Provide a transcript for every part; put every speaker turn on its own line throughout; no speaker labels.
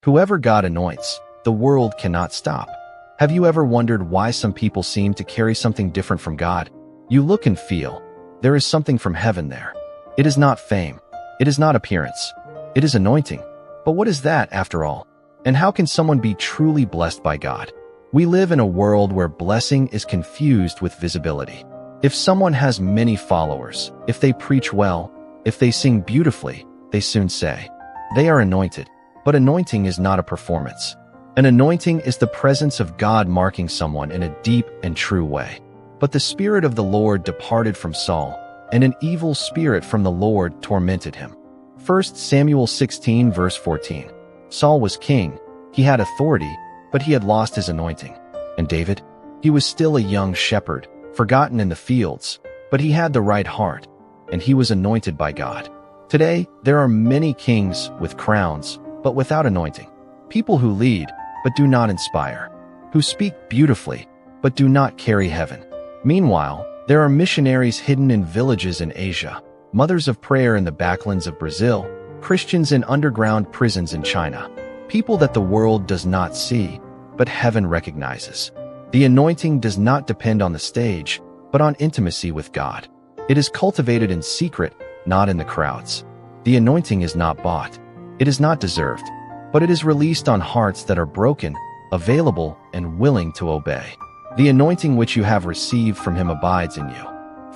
Whoever God anoints, the world cannot stop. Have you ever wondered why some people seem to carry something different from God? You look and feel. There is something from heaven there. It is not fame. It is not appearance. It is anointing. But what is that, after all? And how can someone be truly blessed by God? We live in a world where blessing is confused with visibility. If someone has many followers, if they preach well, if they sing beautifully, they soon say, they are anointed. But anointing is not a performance. An anointing is the presence of God marking someone in a deep and true way. But the Spirit of the Lord departed from Saul, and an evil spirit from the Lord tormented him. 1 Samuel 16 verse 14. Saul was king, he had authority, but he had lost his anointing. And David? He was still a young shepherd, forgotten in the fields, but he had the right heart, and he was anointed by God. Today, there are many kings with crowns, but without anointing. People who lead, but do not inspire. Who speak beautifully, but do not carry heaven. Meanwhile, there are missionaries hidden in villages in Asia, mothers of prayer in the backlands of Brazil, Christians in underground prisons in China. People that the world does not see, but heaven recognizes. The anointing does not depend on the stage, but on intimacy with God. It is cultivated in secret, not in the crowds. The anointing is not bought. It is not deserved, but it is released on hearts that are broken, available, and willing to obey. The anointing which you have received from him abides in you.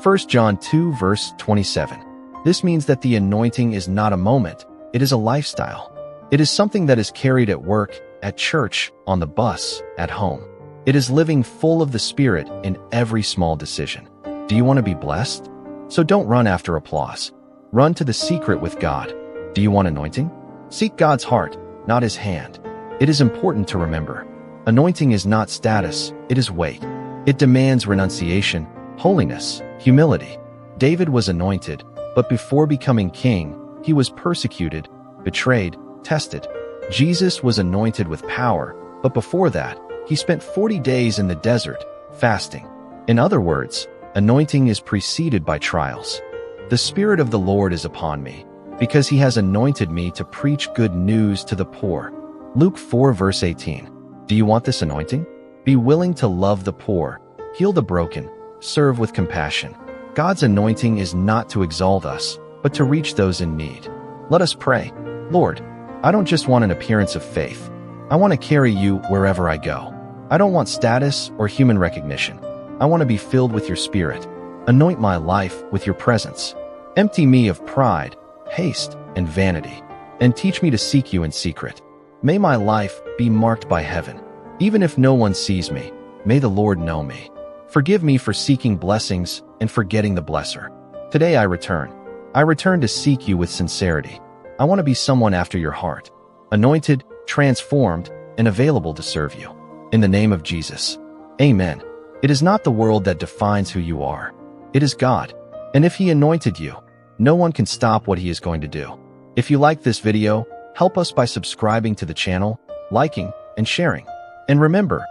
1 John 2 verse 27. This means that the anointing is not a moment, it is a lifestyle. It is something that is carried at work, at church, on the bus, at home. It is living full of the Spirit in every small decision. Do you want to be blessed? So don't run after applause. Run to the secret with God. Do you want anointing? Seek God's heart, not his hand. It is important to remember. Anointing is not status, it is weight. It demands renunciation, holiness, humility. David was anointed, but before becoming king, he was persecuted, betrayed, tested. Jesus was anointed with power, but before that, he spent 40 days in the desert, fasting. In other words, anointing is preceded by trials. The Spirit of the Lord is upon me, because he has anointed me to preach good news to the poor. Luke 4 verse 18. Do you want this anointing? Be willing to love the poor, heal the broken, serve with compassion. God's anointing is not to exalt us, but to reach those in need. Let us pray. Lord, I don't just want an appearance of faith. I want to carry you wherever I go. I don't want status or human recognition. I want to be filled with your Spirit. Anoint my life with your presence. Empty me of pride, haste, and vanity, and teach me to seek you in secret. May my life be marked by heaven. Even if no one sees me, may the Lord know me. Forgive me for seeking blessings and forgetting the blesser. Today I return. I return to seek you with sincerity. I want to be someone after your heart, anointed, transformed, and available to serve you. In the name of Jesus. Amen. It is not the world that defines who you are. It is God. And if he anointed you, no one can stop what he is going to do. If you like this video, help us by subscribing to the channel, liking, and sharing. And remember,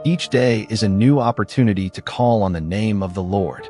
each day is a new opportunity to call on the name of the Lord.